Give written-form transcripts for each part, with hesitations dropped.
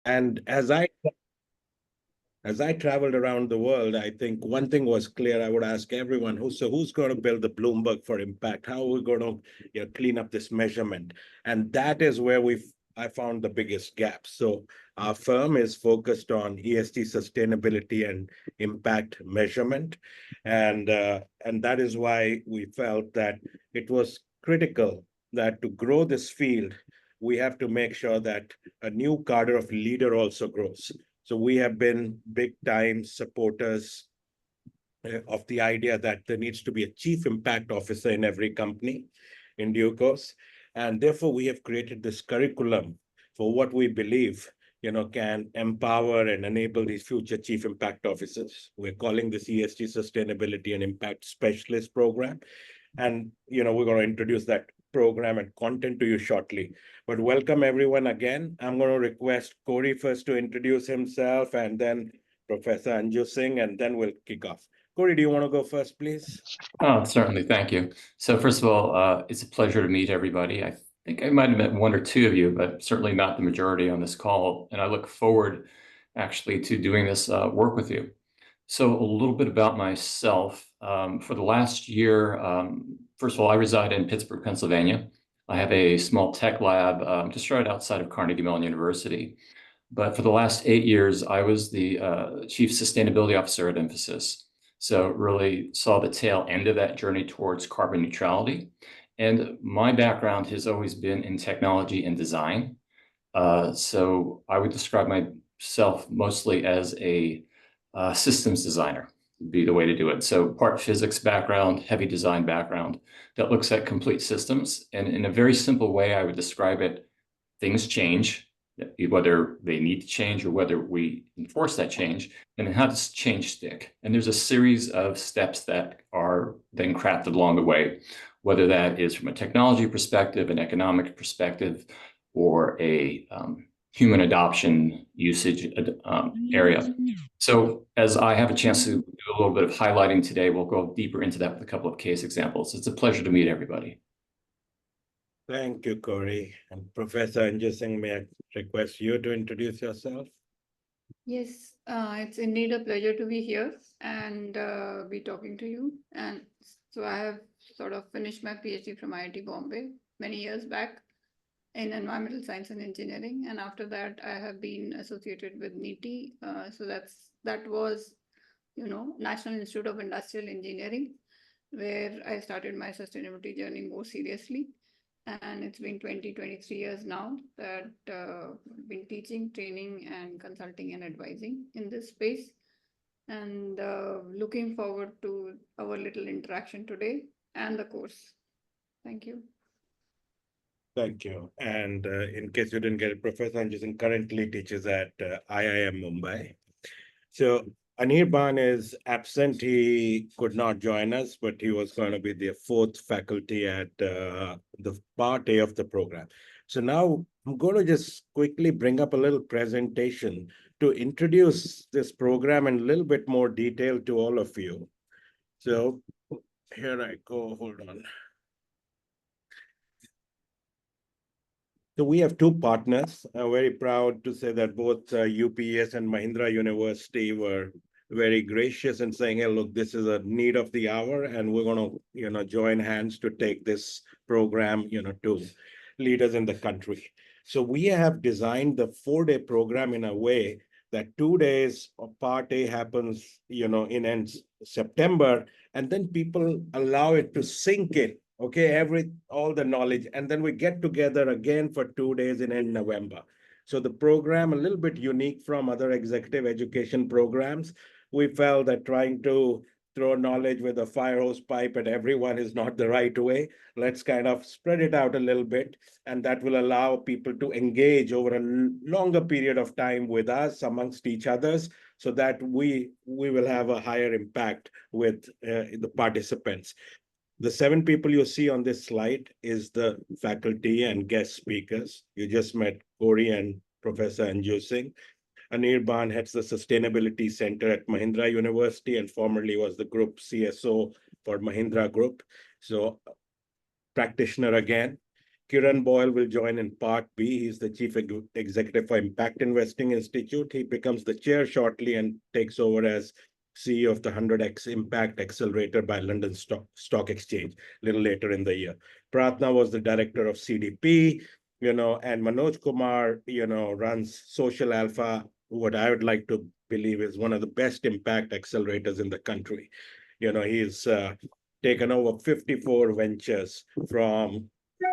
And as I traveled around the world, I think one thing was clear. I would ask everyone, who's going to build the Bloomberg for impact? How are we going to clean up this measurement? And that is where I found the biggest gap. So our firm is focused on ESG sustainability and impact measurement. And that is why we felt that it was critical that to grow this field, we have to make sure that a new cadre of leader also grows. So we have been big time supporters of the idea that there needs to be a chief impact officer in every company in due course. And therefore, we have created this curriculum for what we believe can empower and enable these future chief impact officers. We're calling this ESG Sustainability and Impact Specialist Program. And we're going to introduce that program and content to you shortly. But welcome everyone again. I'm going to request Corey first to introduce himself, and then Professor Anju Singh, and then we'll kick off. Corey, do you want to go first, please? Oh, certainly. Thank you. So first of all, it's a pleasure to meet everybody. I think I might have met one or two of you, but certainly not the majority on this call. And I look forward actually to doing this work with you. So a little bit about myself. For the last year, first of all, I reside in Pittsburgh, Pennsylvania. I have a small tech lab just right outside of Carnegie Mellon University. But for the last 8 years, I was the Chief Sustainability Officer at Infosys. So really saw the tail end of that journey towards carbon neutrality. And my background has always been in technology and design. So I would describe myself mostly as a systems designer, would be the way to do it. So part physics background, heavy design background that looks at complete systems. And in a very simple way, I would describe it, things change, whether they need to change or whether we enforce that change, and how does change stick? And there's a series of steps that are then crafted along the way, whether that is from a technology perspective, an economic perspective, or a human adoption usage area. So as I have a chance to do a little bit of highlighting today, we'll go deeper into that with a couple of case examples. It's a pleasure to meet everybody. Thank you, Corey. And Professor Anju Singh, may I request you to introduce yourself? Yes, it's indeed a pleasure to be here and be talking to you. And so I have sort of finished my PhD from IIT Bombay many years back in environmental science and engineering. And after that, I have been associated with NITI. So that was, National Institute of Industrial Engineering, where I started my sustainability journey more seriously. And it's been 23 years now that I've been teaching, training, and consulting and advising in this space. And looking forward to our little interaction today and the course. Thank you. Thank you. And in case you didn't get it, Professor Anju Singh currently teaches at IIM Mumbai. So Anirban is absent. He could not join us, but he was going to be the fourth faculty at the part A of the program. So now I'm going to just quickly bring up a little presentation to introduce this program in a little bit more detail to all of you. So here I go, hold on. So we have two partners. I'm very proud to say that both UPS and Mahindra University were very gracious in saying, hey, look, this is a need of the hour, and we're going to, join hands to take this program, to leaders in the country. So we have designed the 4-day program in a way that 2 days of part A happens, in September, and then people allow it to sink in. Okay, all the knowledge, and then we get together again for 2 days in November. So the program, a little bit unique from other executive education programs. We felt that trying to throw knowledge with a fire hose pipe at everyone is not the right way. Let's kind of spread it out a little bit, and that will allow people to engage over a longer period of time with us amongst each others, so that we will have a higher impact with the participants. The 7 people you see on this slide is the faculty and guest speakers. You just met Corey and Professor Anju Singh. Anirban heads the Sustainability Center at Mahindra University and formerly was the group CSO for Mahindra Group. So practitioner again. Kiran Boyle will join in part B. He's the chief executive for Impact Investing Institute. He becomes the chair shortly and takes over as CEO of the 100X Impact Accelerator by London Stock Exchange a little later in the year. Pratna was the director of CDP, and Manoj Kumar, runs Social Alpha, what I would like to believe is one of the best impact accelerators in the country. He's taken over 54 ventures from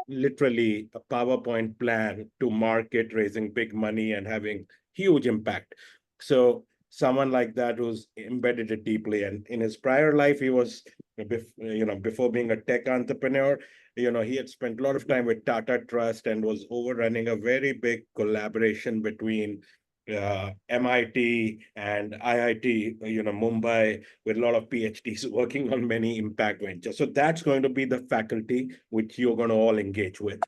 literally a PowerPoint plan to market, raising big money and having huge impact. So someone like that who's embedded it deeply. And in his prior life, he was, before being a tech entrepreneur, he had spent a lot of time with Tata Trust and was overrunning a very big collaboration between MIT and IIT, Mumbai, with a lot of PhDs working on many impact ventures. So that's going to be the faculty which you're going to all engage with.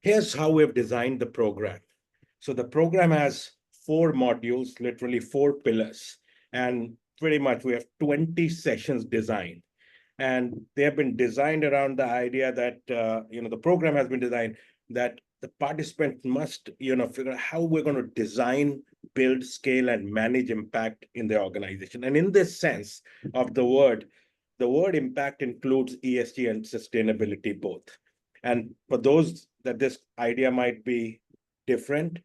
Here's how we've designed the program. So the program has 4 modules, literally 4 pillars, and pretty much we have 20 sessions designed. And they have been designed around the idea that, the program has been designed that the participant must, figure out how we're going to design, build, scale, and manage impact in the organization. And in this sense of the word impact includes ESG and sustainability both. And for those that this idea might be different,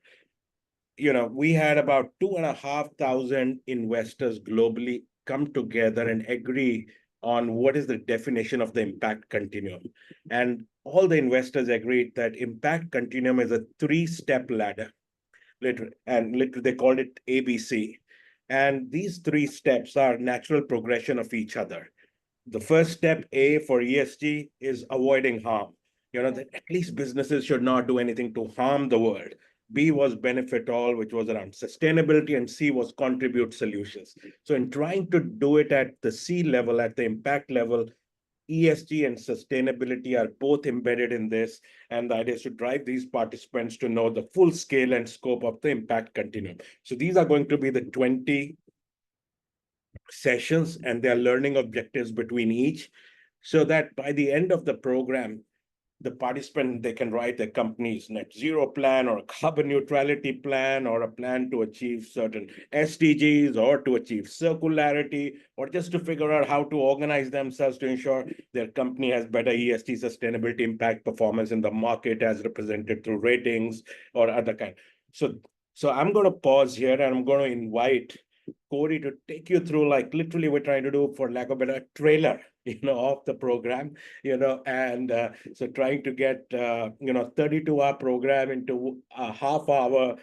we had about 2,500 investors globally come together and agree on what is the definition of the impact continuum. And all the investors agreed that impact continuum is a 3-step ladder. Literally, they called it ABC. And these 3 steps are natural progression of each other. The first step, A, for ESG, is avoiding harm. That at least businesses should not do anything to harm the world. B was benefit all, which was around sustainability, and C was contribute solutions. So in trying to do it at the C level, at the impact level, ESG and sustainability are both embedded in this. And the idea is to drive these participants to know the full scale and scope of the impact continuum. So these are going to be the 20 sessions, and their learning objectives between each, so that by the end of the program, the participant, they can write their company's net zero plan or a carbon neutrality plan or a plan to achieve certain SDGs or to achieve circularity, or just to figure out how to organize themselves to ensure their company has better ESG sustainability impact performance in the market as represented through ratings or other kind. So I'm going to pause here and I'm going to invite Corey to take you through, like literally we're trying to do, for lack of a better, trailer, of the program, and so trying to get, 32-hour program into a half-hour,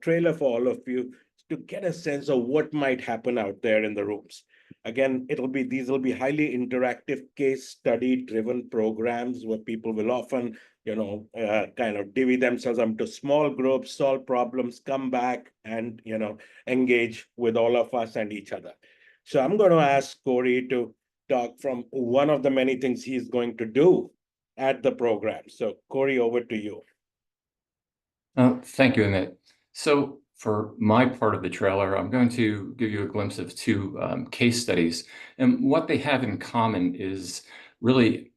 trailer for all of you to get a sense of what might happen out there in the rooms. Again, these will be highly interactive case study driven programs where people will often, kind of divvy themselves into small groups, solve problems, come back and, engage with all of us and each other. So I'm going to ask Corey to talk from one of the many things he's going to do at the program. So Corey, over to you. Thank you, Amit. So for my part of the trailer, I'm going to give you a glimpse of 2 case studies. And what they have in common is really,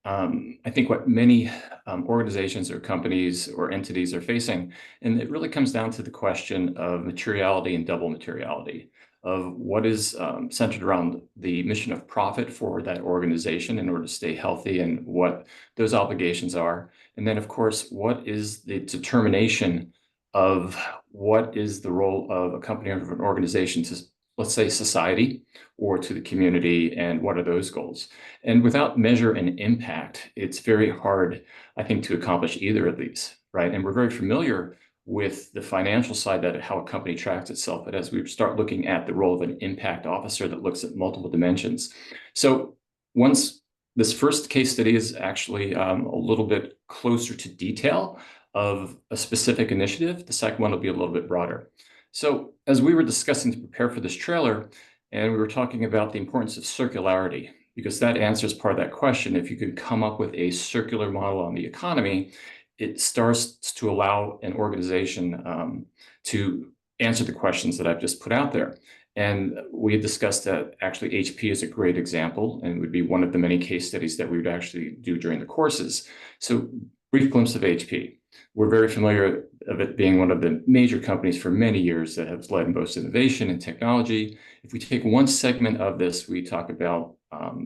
I think, what many organizations or companies or entities are facing. And it really comes down to the question of materiality and double materiality, of what is centered around the mission of profit for that organization in order to stay healthy and what those obligations are. And then, of course, what is the determination of what is the role of a company or an organization to, let's say, society or to the community, and what are those goals? And without measure and impact, it's very hard, I think, to accomplish either of these, right? And we're very familiar with the financial side, that how a company tracks itself. But as we start looking at the role of an impact officer that looks at multiple dimensions. So once this first case study is actually a little bit closer to detail of a specific initiative, the second one will be a little bit broader. So as we were discussing to prepare for this trailer, and we were talking about the importance of circularity, because that answers part of that question. If you could come up with a circular model on the economy, it starts to allow an organization to answer the questions that I've just put out there. And we had discussed that actually HP is a great example and would be one of the many case studies that we would actually do during the courses. So brief glimpse of HP. We're very familiar of it being one of the major companies for many years that has led in both innovation and technology. If we take one segment of this, we talk about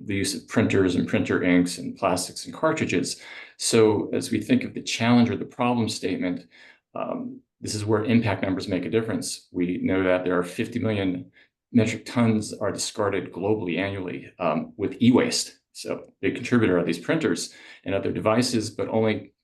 the use of printers and printer inks and plastics and cartridges. So as we think of the challenge or the problem statement, this is where impact numbers make a difference. We know that there are 50 million metric tons are discarded globally annually with e-waste. So big contributor are these printers and other devices, but only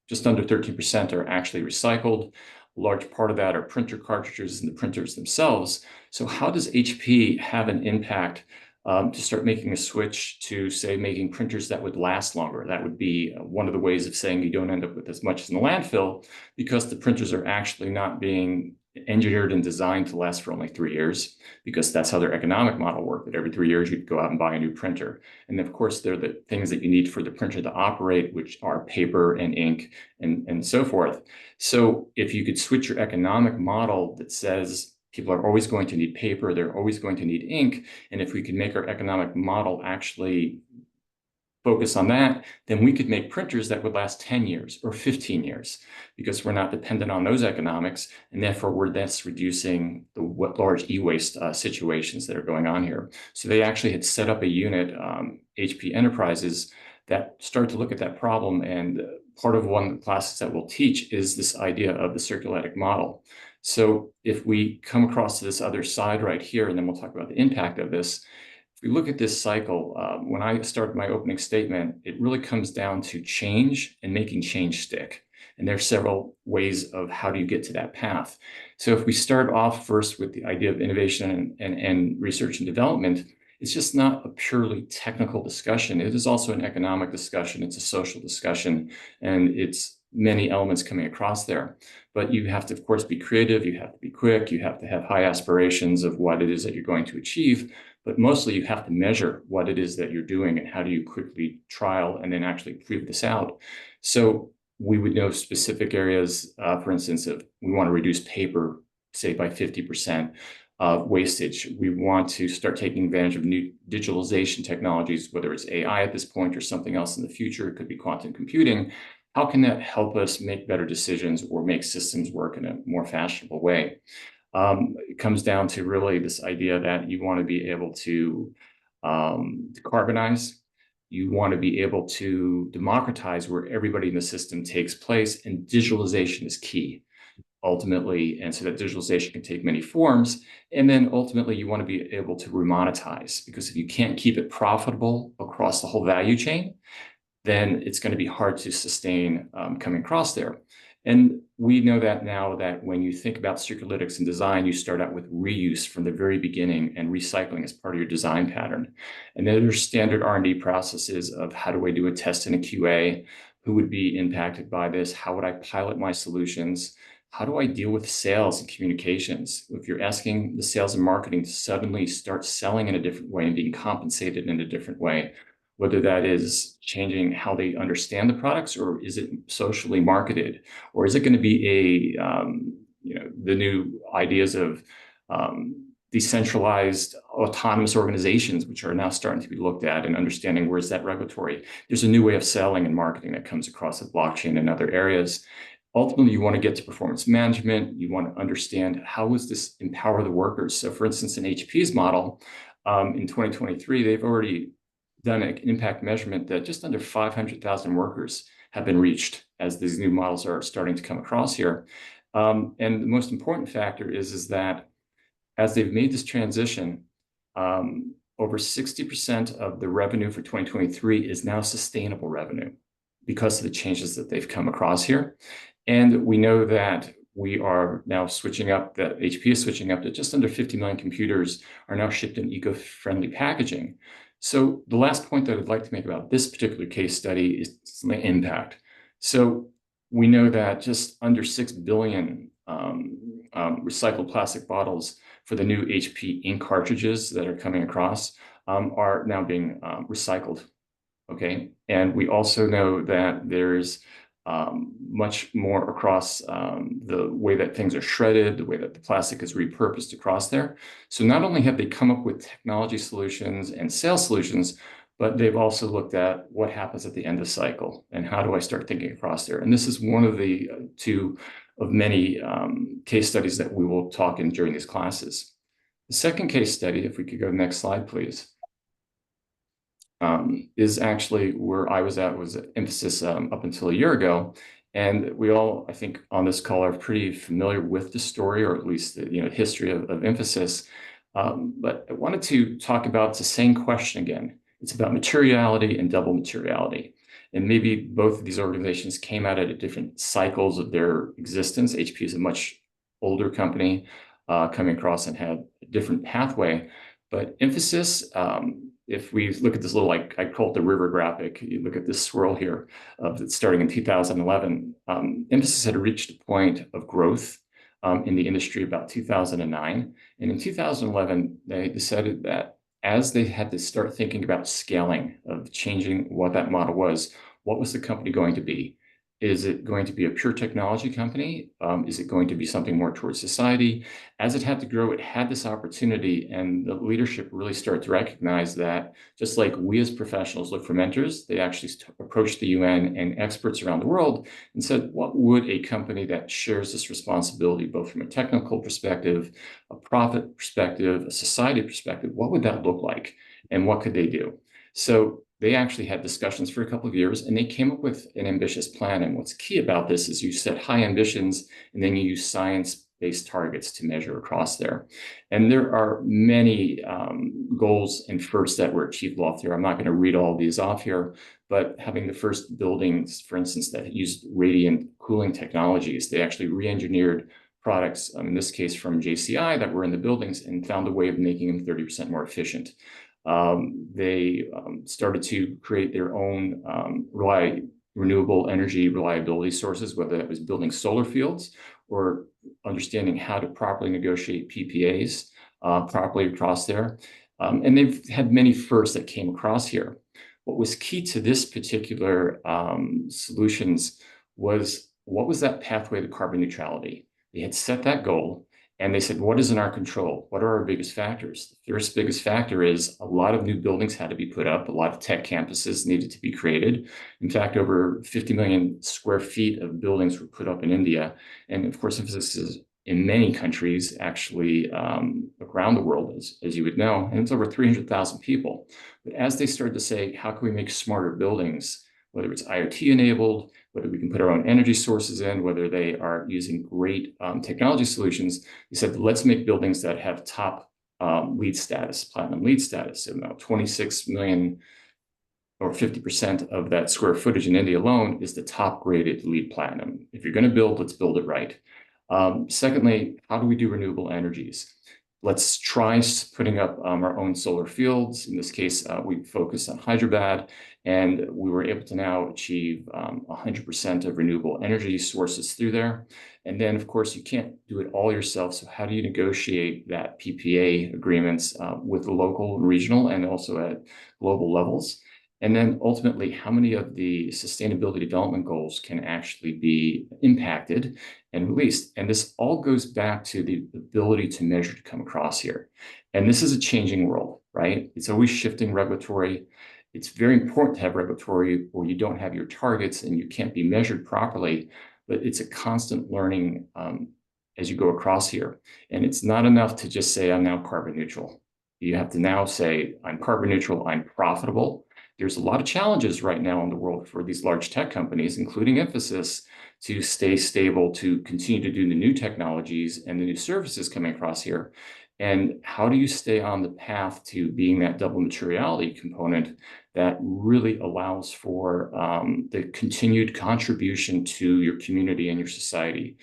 just under 13% are actually recycled. A large part of that are printer cartridges and the printers themselves. So how does HP have an impact to start making a switch to, say, making printers that would last longer? That would be one of the ways of saying you don't end up with as much in the landfill, because the printers are actually not being engineered and designed to last for only 3 years, because that's how their economic model worked, that every 3 years you'd go out and buy a new printer. And of course, they're the things that you need for the printer to operate, which are paper and ink and so forth. So if you could switch your economic model that says people are always going to need paper, they're always going to need ink, and if we can make our economic model actually focus on that, then we could make printers that would last 10 years or 15 years, because we're not dependent on those economics, and therefore we're thus reducing the large e-waste situations that are going on here. So they actually had set up a unit, HP Enterprises, that started to look at that problem, and part of one of the classes that we'll teach is this idea of the circularity model. So if we come across to this other side right here, and then we'll talk about the impact of this, if we look at this cycle, when I started my opening statement, it really comes down to change and making change stick. And there are several ways of how do you get to that path. So if we start off first with the idea of innovation and research and development, it's just not a purely technical discussion. It is also an economic discussion. It's a social discussion, and it's many elements coming across there. But you have to, of course, be creative. You have to be quick. You have to have high aspirations of what it is that you're going to achieve. But mostly you have to measure what it is that you're doing and how do you quickly trial and then actually prove this out. So we would know specific areas, for instance, if we want to reduce paper, say by 50%. Wastage. We want to start taking advantage of new digitalization technologies, whether it's AI at this point or something else in the future. It could be quantum computing. How can that help us make better decisions or make systems work in a more fashionable way? It comes down to really this idea that you want to be able to decarbonize. You want to be able to democratize where everybody in the system takes place, and digitalization is key. Ultimately, and so that digitalization can take many forms. And then ultimately you want to be able to remonetize, because if you can't keep it profitable across the whole value chain, then it's going to be hard to sustain coming across there. And we know that now, that when you think about circularity and design, you start out with reuse from the very beginning and recycling as part of your design pattern. And then there's standard R&D processes of how do I do a test and a QA, who would be impacted by this, how would I pilot my solutions, how do I deal with sales and communications? If you're asking the sales and marketing to suddenly start selling in a different way and being compensated in a different way, whether that is changing how they understand the products, or is it socially marketed, or is it going to be the new ideas of decentralized autonomous organizations, which are now starting to be looked at, and understanding where's that regulatory. There's a new way of selling and marketing that comes across the blockchain and other areas. Ultimately, you want to get to performance management. You want to understand how does this empower the workers. So for instance, in HP's model, in 2023, they've already done an impact measurement that just under 500,000 workers have been reached as these new models are starting to come across here. And the most important factor is that as they've made this transition, over 60% of the revenue for 2023 is now sustainable revenue because of the changes that they've come across here. And we know that we are now switching up, that HP is switching up, that just under 50 million computers are now shipped in eco-friendly packaging. So the last point that I'd like to make about this particular case study is the impact. So we know that just under 6 billion recycled plastic bottles for the new HP ink cartridges that are coming across are now being recycled. Okay, and we also know that there's much more across the way that things are shredded, the way that the plastic is repurposed across there. So not only have they come up with technology solutions and sales solutions, but they've also looked at what happens at the end of cycle and how do I start thinking across there. And this is one of the two of many case studies that we will talk in during these classes. The second case study, if we could go to the next slide, please, is actually where I was at Infosys up until a year ago. And we all, I think, on this call are pretty familiar with the story, or at least the history of Infosys. But I wanted to talk about the same question again. It's about materiality and double materiality. And maybe both of these organizations came out at different cycles of their existence. HP is a much older company coming across and had a different pathway. But Infosys, if we look at this little, like I call it the river graphic, you look at this swirl here that's starting in 2011, Infosys had reached a point of growth in the industry about 2009. And in 2011, they decided that as they had to start thinking about scaling, of changing what that model was, what was the company going to be? Is it going to be a pure technology company? Is it going to be something more towards society? As it had to grow, it had this opportunity, and the leadership really started to recognize that just like we as professionals look for mentors, they actually approached the UN and experts around the world and said, what would a company that shares this responsibility, both from a technical perspective, a profit perspective, a society perspective, what would that look like? And what could they do? So they actually had discussions for a couple of years, and they came up with an ambitious plan. And what's key about this is you set high ambitions, and then you use science-based targets to measure across there. And there are many goals and firsts that were achieved off there. I'm not going to read all of these off here, but having the first buildings, for instance, that used radiant cooling technologies, they actually re-engineered products, in this case from JCI, that were in the buildings and found a way of making them 30% more efficient. They started to create their own renewable energy reliability sources, whether that was building solar fields or understanding how to properly negotiate PPAs properly across there. And they've had many firsts that came across here. What was key to this particular solutions was, what was that pathway to carbon neutrality? They had set that goal. And they said, what is in our control? What are our biggest factors? The first biggest factor is a lot of new buildings had to be put up. A lot of tech campuses needed to be created. In fact, over 50 million square feet of buildings were put up in India. And of course, this is in many countries, actually around the world, as you would know, and it's over 300,000 people. But as they started to say, how can we make smarter buildings, whether it's IoT enabled, whether we can put our own energy sources in, whether they are using great technology solutions, he said, let's make buildings that have top LEED status, platinum LEED status. So now 26 million or 50% of that square footage in India alone is the top graded LEED platinum. If you're going to build, let's build it right. Secondly, how do we do renewable energies? Let's try putting up our own solar fields. In this case, we focused on Hyderabad, and we were able to now achieve 100% of renewable energy sources through there. And then, of course, you can't do it all yourself. So how do you negotiate that PPA agreements with the local, regional, and also at global levels? And then ultimately, how many of the sustainability development goals can actually be impacted and released? And this all goes back to the ability to measure to come across here. And this is a changing world, right? It's always shifting regulatory. It's very important to have regulatory, or you don't have your targets and you can't be measured properly, but it's a constant learning as you go across here. And it's not enough to just say, I'm now carbon neutral. You have to now say, I'm carbon neutral, I'm profitable. There's a lot of challenges right now in the world for these large tech companies, including Infosys, to stay stable, to continue to do the new technologies and the new services coming across here. And how do you stay on the path to being that double materiality component that really allows for the continued contribution to your community and your society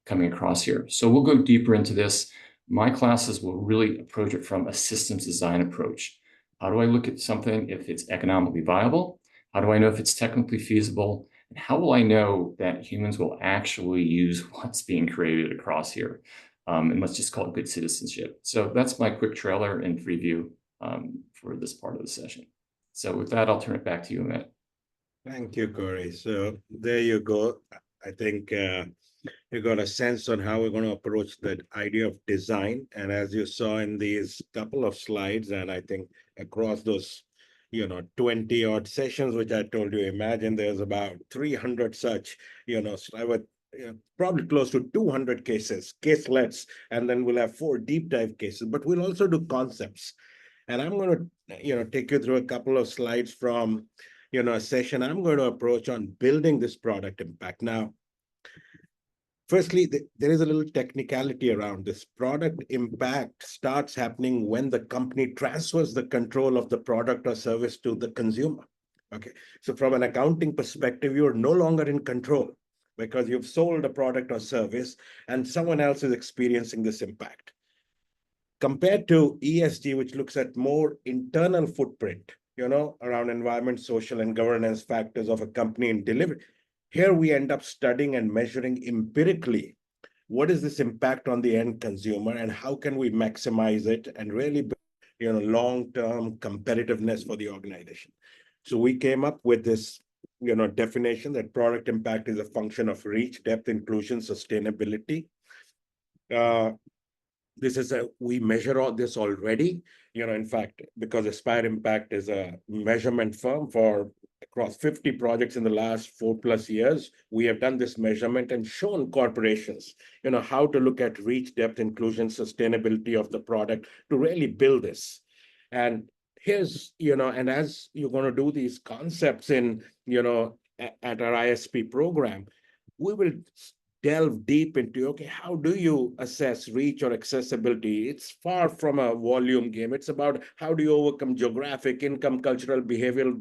coming across here? So we'll go deeper into this. My classes will really approach it from a systems design approach. How do I look at something if it's economically viable? How do I know if it's technically feasible? And how will I know that humans will actually use what's being created across here? And let's just call it good citizenship. So that's my quick trailer and preview for this part of the session. So with that, I'll turn it back to you, Amit. Thank you, Corey. So there you go. I think you got a sense on how we're going to approach that idea of design. And as you saw in these couple of slides, and I think across those, 20 odd sessions, which I told you, imagine there's about 300 such, so I would probably close to 200 caselets, and then we'll have 4 deep dive cases, but we'll also do concepts. And I'm going to, take you through a couple of slides from, a session I'm going to approach on building this product impact. Now, firstly, there is a little technicality around this. Product impact starts happening when the company transfers the control of the product or service to the consumer. Okay, so from an accounting perspective, you're no longer in control because you've sold a product or service and someone else is experiencing this impact. Compared to ESG, which looks at more internal footprint, around environment, social, and governance factors of a company in delivery. Here we end up studying and measuring empirically what is this impact on the end consumer and how can we maximize it and really build, long-term competitiveness for the organization. So we came up with this, definition that product impact is a function of reach, depth, inclusion, sustainability. We measure all this already, in fact, because Aspire Impact is a measurement firm for across 50 projects in the last 4+ years. We have done this measurement and shown corporations, how to look at reach, depth, inclusion, sustainability of the product to really build this. And here's, and as you're going to do these concepts in, at our ISP program, we will delve deep into, okay, how do you assess reach or accessibility? It's far from a volume game. It's about how do you overcome geographic, income, cultural, behavioral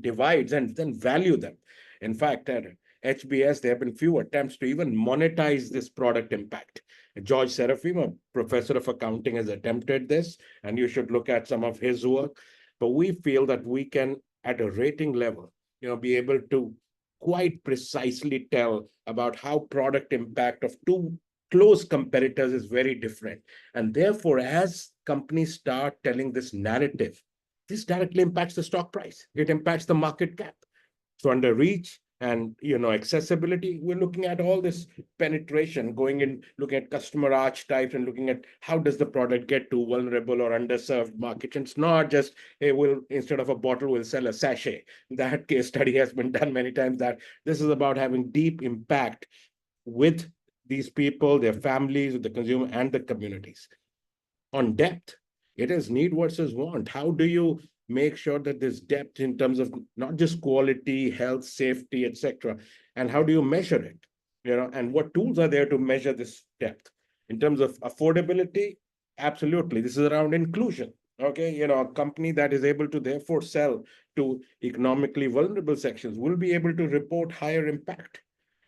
divides and then value them. In fact, at HBS, there have been few attempts to even monetize this product impact. George Serafim, a professor of accounting, has attempted this, and you should look at some of his work. But we feel that we can, at a rating level, be able to quite precisely tell about how product impact of two close competitors is very different. And therefore, as companies start telling this narrative, this directly impacts the stock price. It impacts the market cap. So under reach and accessibility, we're looking at all this penetration, going in, looking at customer archetypes and looking at how does the product get to vulnerable or underserved markets. And it's not just, hey, we'll instead of a bottle, we'll sell a sachet. That case study has been done many times. That this is about having deep impact with these people, their families, with the consumer and the communities. On depth, it is need versus want. How do you make sure that there's depth in terms of not just quality, health, safety, etc., and how do you measure it? And what tools are there to measure this depth? In terms of affordability, absolutely. This is around inclusion. Okay, a company that is able to therefore sell to economically vulnerable sections will be able to report higher impact.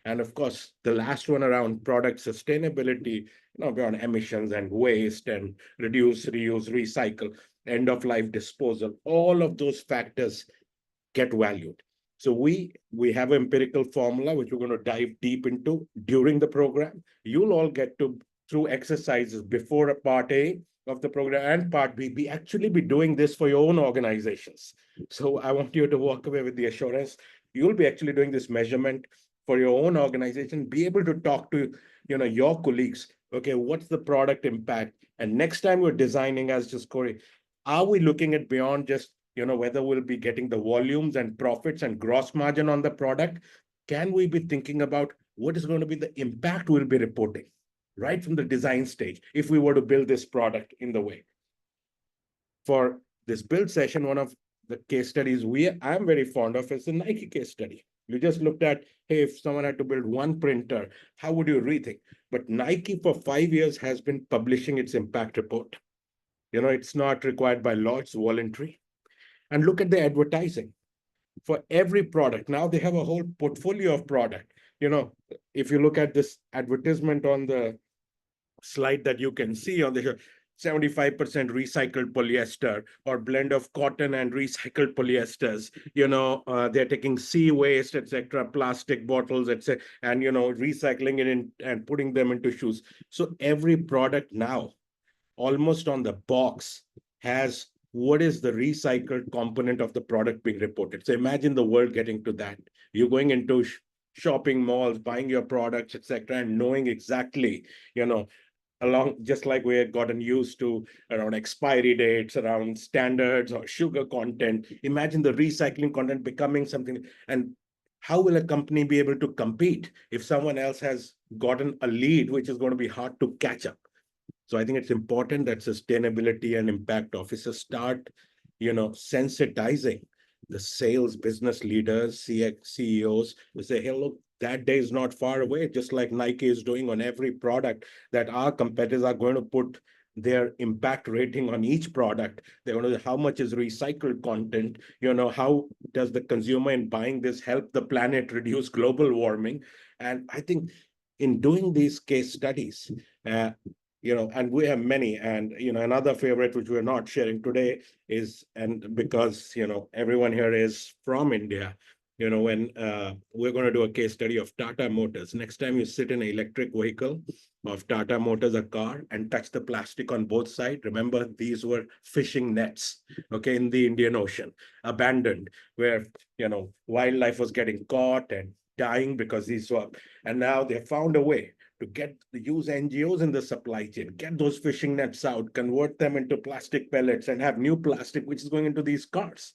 And of course, the last one around product sustainability, beyond emissions and waste and reduce, reuse, recycle, end of life disposal, all of those factors get valued. So we have an empirical formula, which we're going to dive deep into during the program. You'll all get to, through exercises before a part A of the program and part B, actually be doing this for your own organizations. So I want you to walk away with the assurance you'll be actually doing this measurement for your own organization, be able to talk to your colleagues. Okay, what's the product impact? And next time we're designing, as just Corey, are we looking at beyond just whether we'll be getting the volumes and profits and gross margin on the product? Can we be thinking about what is going to be the impact we'll be reporting right from the design stage if we were to build this product in the way? For this build session, one of the case studies I'm very fond of is the Nike case study. You just looked at, hey, if someone had to build one printer, how would you rethink? But Nike for 5 years has been publishing its impact report. It's not required by law, it's voluntary. And look at the advertising. For every product, now they have a whole portfolio of product. If you look at this advertisement on the slide that you can see on the 75% recycled polyester or blend of cotton and recycled polyesters. They're taking sea waste, etc., plastic bottles, etc., and recycling it in and putting them into shoes. So every product now, almost on the box, has what is the recycled component of the product being reported. So imagine the world getting to that. You're going into shopping malls, buying your products, etc., and knowing exactly, along just like we had gotten used to around expiry dates, around standards or sugar content. Imagine the recycling content becoming something. And how will a company be able to compete if someone else has gotten a lead, which is going to be hard to catch up? So I think it's important that sustainability and impact officers start, sensitizing the sales business leaders, CEOs, to say, hey, look, that day is not far away, just like Nike is doing on every product, that our competitors are going to put their impact rating on each product. They want to know how much is recycled content, how does the consumer in buying this help the planet reduce global warming. And I think in doing these case studies, and we have many. And, another favorite, which we're not sharing today is, and because, everyone here is from India, when we're going to do a case study of Tata Motors. Next time you sit in an electric vehicle of Tata Motors, a car, and touch the plastic on both sides, remember these were fishing nets, okay, in the Indian Ocean, abandoned, where, wildlife was getting caught and dying because these were, and now they found a way to use NGOs in the supply chain, get those fishing nets out, convert them into plastic pellets, and have new plastic which is going into these cars.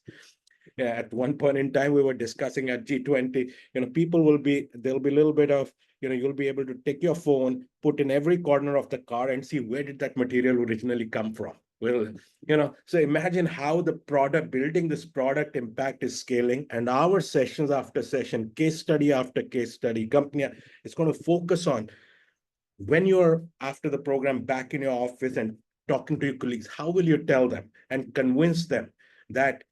Yeah, at one point in time, we were discussing at G20, there'll be a little bit of, you'll be able to take your phone, put in every corner of the car and see where did that material originally come from. Well, so imagine how the product, building this product impact is scaling, and our sessions after session, case study after case study, company, it's going to focus on when you're after the program back in your office and talking to your colleagues, how will you tell them and convince them that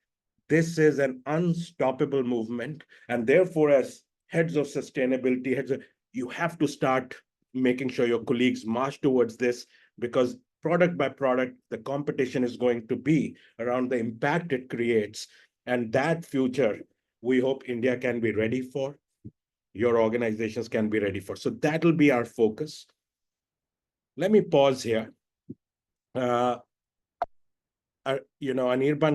this is an unstoppable movement? And therefore, as heads of sustainability, you have to start making sure your colleagues march towards this, because product by product, the competition is going to be around the impact it creates. And that future, we hope India can be ready for, your organizations can be ready for. So that'll be our focus. Let me pause here. Anirban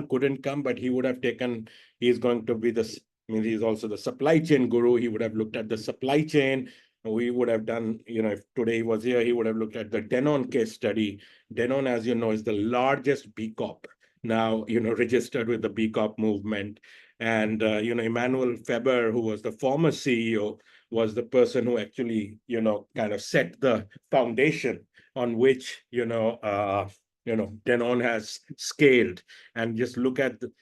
couldn't come, but he would have taken, he's going to be this, he's also the supply chain guru. He would have looked at the supply chain. We would have done, if today he was here, he would have looked at the Danone case study. Danone, as you know, is the largest B Corp now, registered with the B Corp movement. And, Emmanuel Faber, who was the former CEO, was the person who actually, kind of set the foundation on which, Danone has scaled. And just look at the,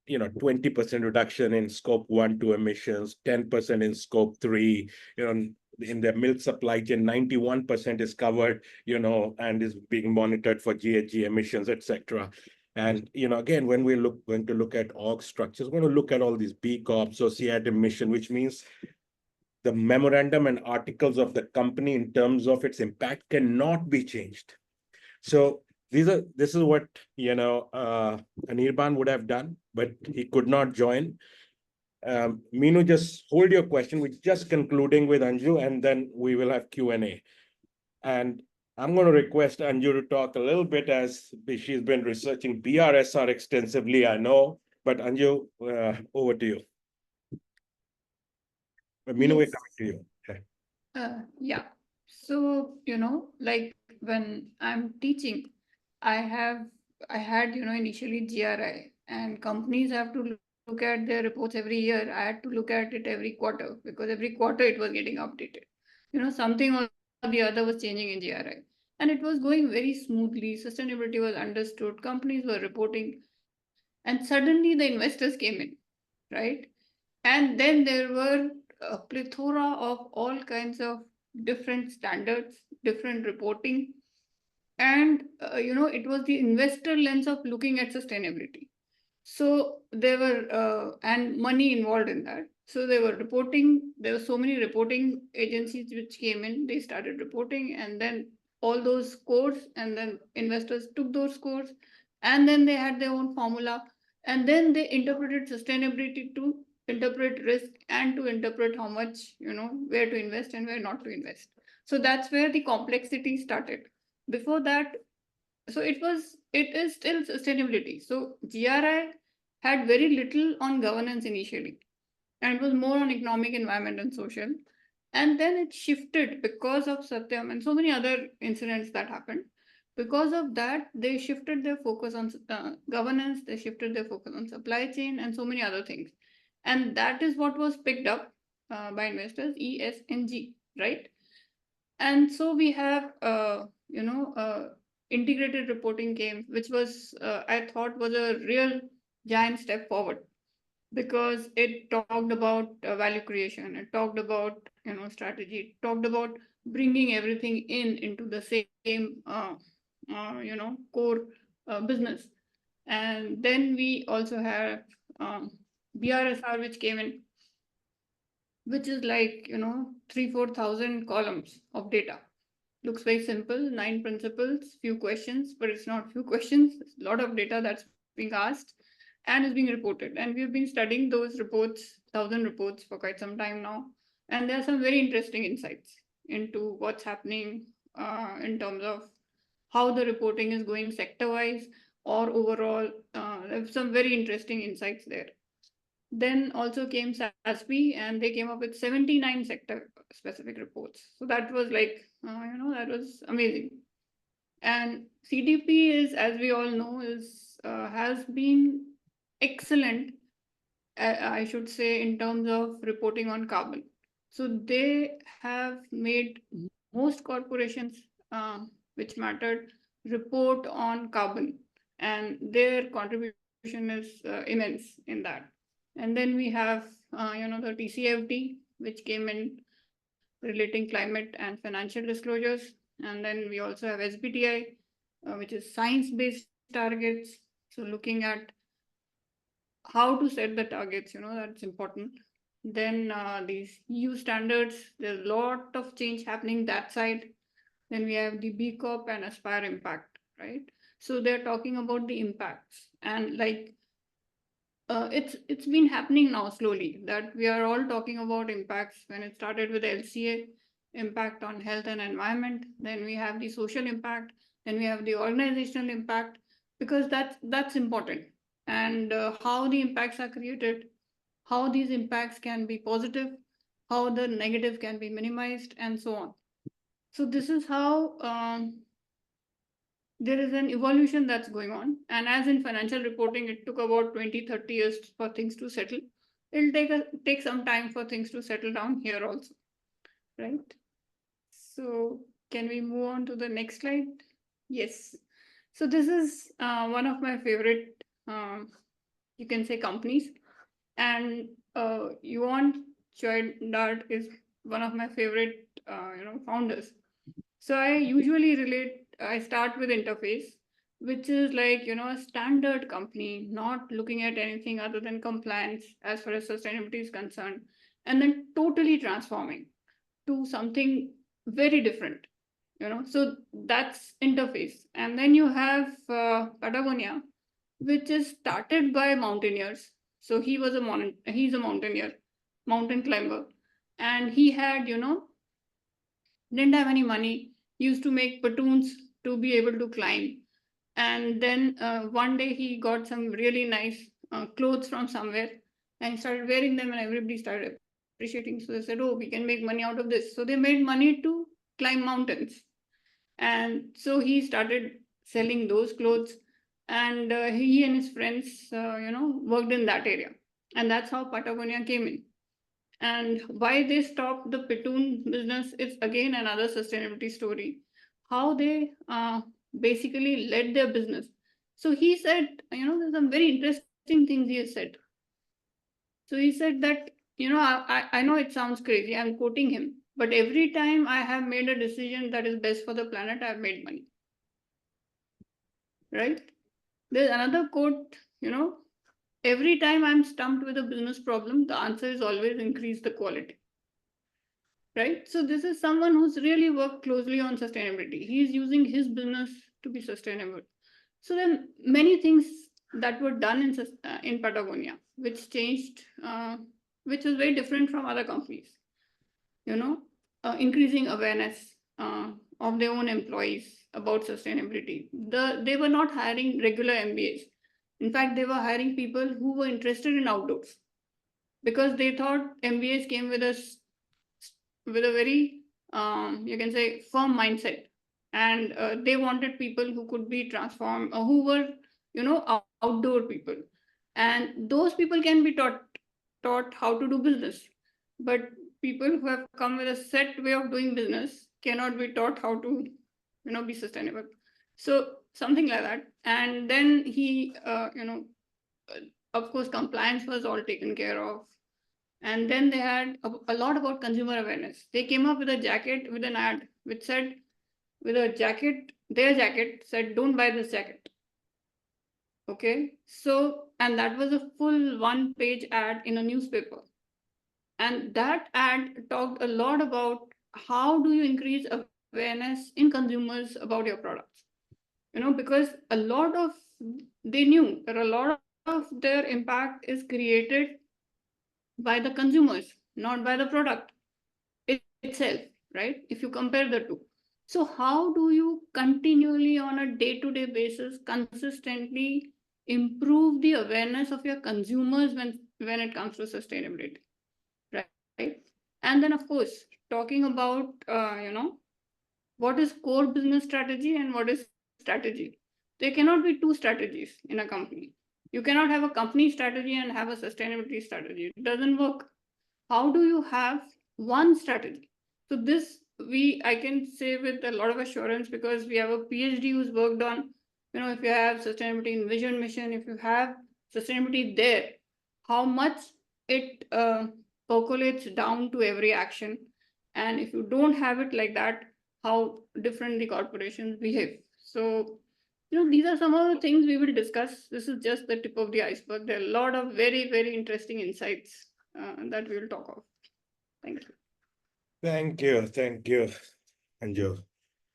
20% reduction in scope 1, 2 emissions, 10% in scope 3, in the milk supply chain, 91% is covered, and is being monitored for GHG emissions, etc. And, again, when we're going to look at org structures, we're going to look at all these B Corp, associated mission, which means the memorandum and articles of the company in terms of its impact cannot be changed. So this is what, Anirban would have done, but he could not join. Meenu, just hold your question. We're just concluding with Anju, and then we will have Q&A. And I'm going to request Anju to talk a little bit, as she's been researching BRSR extensively, I know. But Anju, over to you. Meenu, we're coming to you. Okay. Yeah. So, like when I'm teaching, I had, initially GRI, and companies have to look at their reports every year. I had to look at it every quarter, because every quarter it was getting updated. Something or the other was changing in GRI. And it was going very smoothly. Sustainability was understood. Companies were reporting. And suddenly the investors came in, right? And then there were a plethora of all kinds of different standards, different reporting. And, it was the investor lens of looking at sustainability. So there were, and money involved in that. So they were reporting, there were so many reporting agencies which came in, they started reporting, and then all those scores, and then investors took those scores, and then they had their own formula, and then they interpreted sustainability to interpret risk and to interpret how much, where to invest and where not to invest. So that's where the complexity started. Before that, so it is still sustainability. So GRI had very little on governance initially, and it was more on economic, environment, and social. And then it shifted because of Satyam and so many other incidents that happened. Because of that, they shifted their focus on governance, they shifted their focus on supply chain, and so many other things. And that is what was picked up by investors, ESG, right? And so we have, integrated reporting came, which was, I thought, was a real giant step forward because it talked about value creation, it talked about strategy, it talked about bringing everything into the same core business. And then we also have BRSR, which came in, which is like 3,000-4,000 columns of data. Looks very simple, 9 principles, few questions, but it's not few questions, it's a lot of data that's being asked and is being reported. And we've been studying those reports, 1,000 reports, for quite some time now. And there are some very interesting insights into what's happening in terms of how the reporting is going sector-wise or overall. There's some very interesting insights there. Then also came SASB, and they came up with 79 sector specific reports. So that was like, that was amazing. And CDP is, as we all know, has been excellent, I should say, in terms of reporting on carbon. So they have made most corporations, which mattered, report on carbon, and their contribution is immense in that. And then we have, the TCFD, which came in relating climate and financial disclosures. And then we also have SBTI, which is science-based targets. So looking at how to set the targets, that's important. Then these EU standards, there's a lot of change happening that side. Then we have the B Corp and Aspire Impact, right? So they're talking about the impacts, and like it's been happening now slowly that we are all talking about impacts. When it started with LCA, impact on health and environment, then we have the social impact, then we have the organizational impact, because that's important. And how the impacts are created, how these impacts can be positive, how the negative can be minimized, and so on. So this is how there is an evolution that's going on. And as in financial reporting, it took about 20-30 years for things to settle. It'll take some time for things to settle down here also, right? So can we move on to the next slide? Yes. So this is one of my favorite, you can say, companies. And Yuan Choi Dart is one of my favorite, founders. So I start with interface, which is like, a standard company, not looking at anything other than compliance as far as sustainability is concerned, and then totally transforming to something very different, So that's interface. And then you have Patagonia, which is started by mountaineers. So he's a mountaineer, mountain climber, and he had, didn't have any money, used to make platoons to be able to climb. And then one day he got some really nice clothes from somewhere, and he started wearing them, and everybody started appreciating. So they said, oh, we can make money out of this. So they made money to climb mountains. And so he started selling those clothes, and he and his friends, worked in that area. And that's how Patagonia came in. And why they stopped the platoon business is again another sustainability story. How they basically led their business. So he said, there's some very interesting things he has said. So he said that, I know it sounds crazy, I'm quoting him, but every time I have made a decision that is best for the planet, I've made money. Right? There's another quote, every time I'm stumped with a business problem, the answer is always increase the quality. Right? So this is someone who's really worked closely on sustainability. He's using his business to be sustainable. So then many things that were done in Patagonia, which changed, which was very different from other companies. Increasing awareness of their own employees about sustainability. They were not hiring regular MBAs. In fact, they were hiring people who were interested in outdoors because they thought MBAs came with with a very you can say firm mindset, and they wanted people who could be transformed, who were outdoor people, and those people can be taught how to do business, but people who have come with a set way of doing business cannot be taught how to be sustainable. So something like that. And then he of course compliance was all taken care of, and then they had a lot about consumer awareness. They came up with a jacket with an ad which said, with a jacket, their jacket said, "Don't buy this jacket." Okay. So, and that was a full 1-page ad in a newspaper. And that ad talked a lot about how do you increase awareness in consumers about your products. Because a lot of, they knew that a lot of their impact is created by the consumers, not by the product itself, right? If you compare the two. So how do you continually on a day-to-day basis consistently improve the awareness of your consumers when it comes to sustainability, right? And then of course, talking about what is core business strategy and what is strategy. There cannot be two strategies in a company. You cannot have a company strategy and have a sustainability strategy. It doesn't work. How do you have one strategy? So this I can say with a lot of assurance, because we have a PhD who's worked on, if you have sustainability in vision mission, if you have sustainability there, how much it percolates down to every action. And if you don't have it like that, how different the corporations behave. So, these are some of the things we will discuss. This is just the tip of the iceberg. There are a lot of very, very interesting insights that we will talk of. Thank you. Thank you, Anju.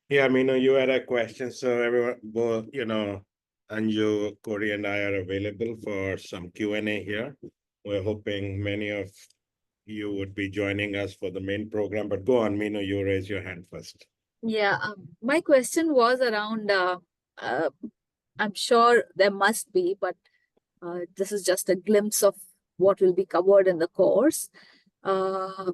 Yeah, you had a question, so everyone, both, Anju, Corey, and I are available for some Q&A here. We're hoping many of you would be joining us for the main program, but go on, Meenu, you raise your hand first. Yeah, my question was around, I'm sure there must be, but this is just a glimpse of what will be covered in the course. The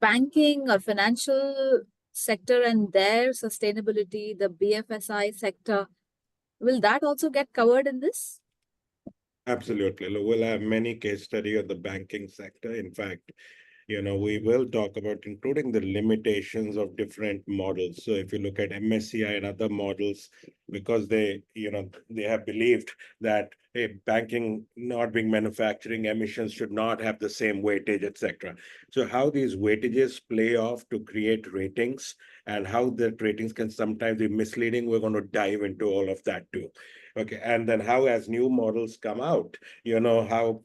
banking or financial sector and their sustainability, the BFSI sector, will that also get covered in this? Absolutely. We'll have many case study of the banking sector. In fact, we will talk about including the limitations of different models. So if you look at MSCI and other models, because they have believed that banking not being manufacturing, emissions should not have the same weightage, etc. So how these weightages play off to create ratings and how the ratings can sometimes be misleading, we're going to dive into all of that too. Okay, and then how as new models come out, how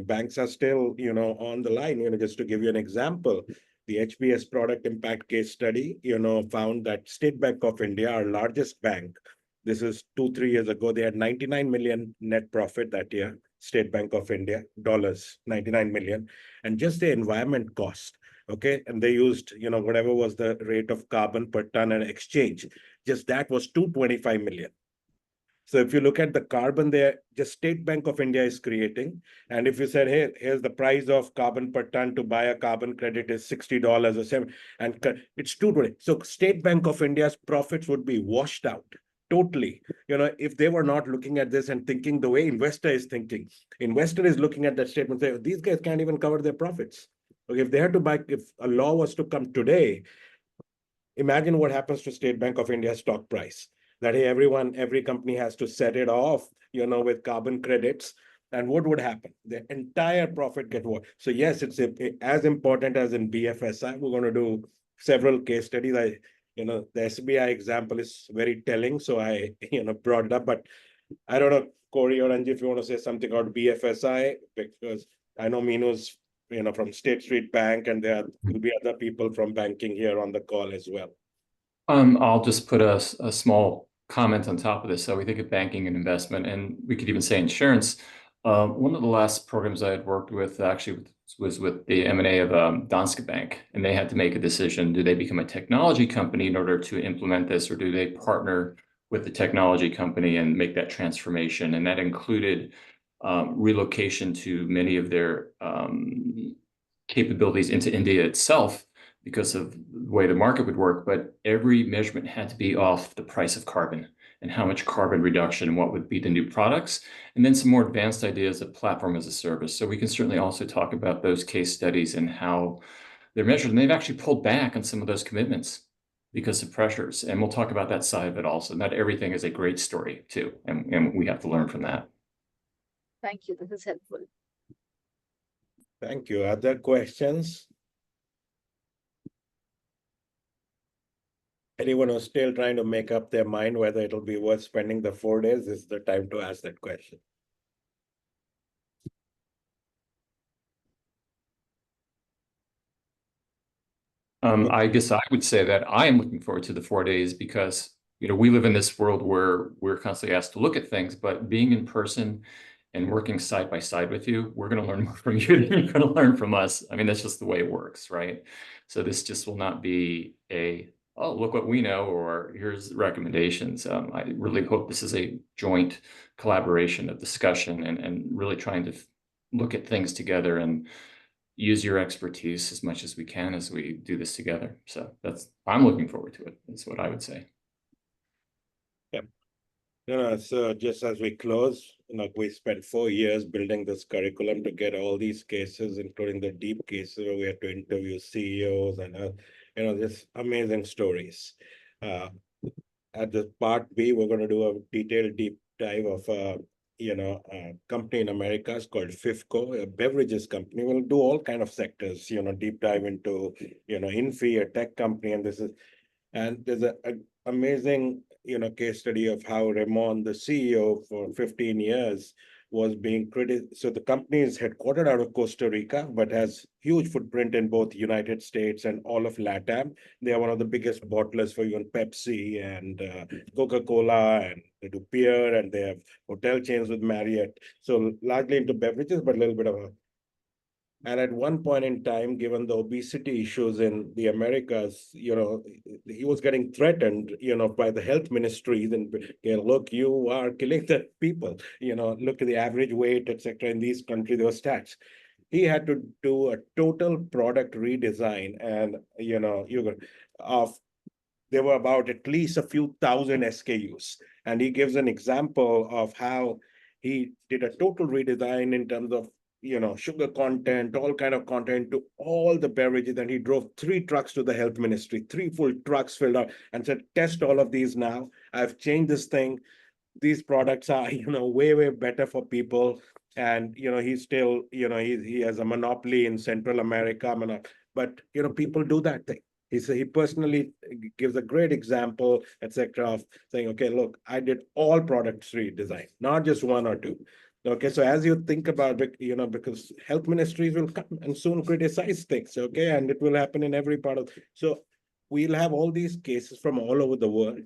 banks are still on the line. Just to give you an example, the HBS product impact case study found that State Bank of India, our largest bank, this is 2-3 years ago, they had 99 million net profit that year. State Bank of India, dollars, 99 million, and just the environment cost. Okay, and they used whatever was the rate of carbon per ton and exchange, just that was 225 million. So if you look at the carbon there, just State Bank of India is creating. And if you said, hey, here's the price of carbon per ton to buy a carbon credit is $60 or $7, and it's 220. So State Bank of India's profits would be washed out totally. If they were not looking at this and thinking the way investor is thinking. Investor is looking at that statement and say, these guys can't even cover their profits. Okay, if they had to buy, if a law was to come today, imagine what happens to State Bank of India's stock price. That hey, every company has to set it off, with carbon credits. And what would happen? The entire profit get what? So yes, it's as important as in BFSI. We're going to do several case studies. The SBI example is very telling. So I, brought it up, but I don't know, Corey or Anji, if you want to say something about BFSI, because I know Meenu's, from State Street Bank, and there will be other people from banking here on the call as well. I'll just put a small comment on top of this. So we think of banking and investment, and we could even say insurance. One of the last programs I had worked with actually was with the M&A of Danske Bank, and they had to make a decision. Do they become a technology company in order to implement this, or do they partner with the technology company and make that transformation? And that included relocation to many of their capabilities into India itself because of the way the market would work, but every measurement had to be off the price of carbon and how much carbon reduction and what would be the new products, and then some more advanced ideas of platform as a service. So we can certainly also talk about those case studies and how they're measured. And they've actually pulled back on some of those commitments because of pressures. And we'll talk about that side of it also. Not everything is a great story too. And we have to learn from that. Thank you. This is helpful. Thank you. Other questions? Anyone who's still trying to make up their mind whether it'll be worth spending the 4 days, this is the time to ask that question. I guess I would say that I am looking forward to the 4 days because, we live in this world where we're constantly asked to look at things, but being in person and working side by side with you, we're going to learn more from you than you're going to learn from us. I mean, that's just the way it works, right? So this just will not be oh, look what we know, or here's recommendations. I really hope this is a joint collaboration of discussion and really trying to look at things together and use your expertise as much as we can as we do this together. So I'm looking forward to it. That's what I would say. So just as we close, we spent 4 years building this curriculum to get all these cases, including the deep cases where we had to interview CEOs and, just amazing stories. At the part B, we're going to do a detailed deep dive of a company in America. It's called FIFCO, a beverages company. We'll do all kind of sectors, deep dive into, Infi, a tech company, and there's a amazing, case study of how Ramon, the CEO for 15 years, was being criticized. So the company is headquartered out of Costa Rica, but has huge footprint in both United States and all of LATAM. They are one of the biggest bottlers for even Pepsi and Coca-Cola, and they do beer, and they have hotel chains with Marriott. So largely into beverages, but a little bit of a. And at one point in time, given the obesity issues in the Americas, he was getting threatened, by the health ministries and, look, you are killing the people, look at the average weight, etc. In these countries, there were stats. He had to do a total product redesign, and, there were about at least a few thousand SKUs. And he gives an example of how he did a total redesign in terms of sugar content, all kind of content to all the beverages. And he drove 3 trucks to the health ministry, 3 full trucks filled out, and said, test all of these now. I've changed this thing. These products are, way, way better for people. And, he's still, he has a monopoly in Central America, but, people do that thing. He personally gives a great example, etc., of saying, okay, look, I did all products redesign, not just 1 or 2. Okay, so as you think about it, because health ministries will come and soon criticize things, okay, and it will happen in every part of. So we'll have all these cases from all over the world.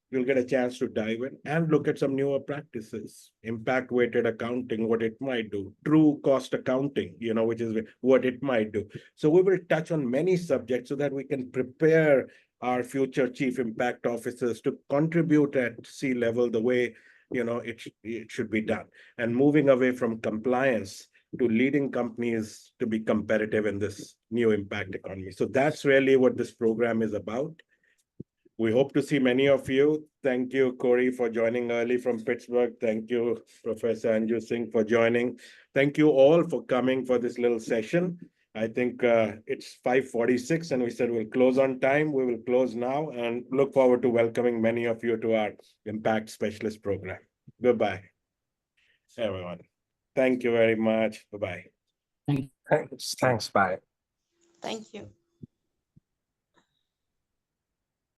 You'll get a chance to dive in and look at some newer practices, impact-weighted accounting, what it might do, true cost accounting, which is what it might do. So we will touch on many subjects so that we can prepare our future chief impact officers to contribute at C-level the way it should be done, and moving away from compliance to leading companies to be competitive in this new impact economy. So that's really what this program is about. We hope to see many of you. Thank you, Corey, for joining early from Pittsburgh. Thank you, Professor Anju Singh, for joining. Thank you all for coming for this little session. I think it's 5:46 and we said we'll close on time. We will close now and look forward to welcoming many of you to our Impact Specialist program. Goodbye, everyone. Thank you very much. Bye-bye. Thanks. Bye. Thank you.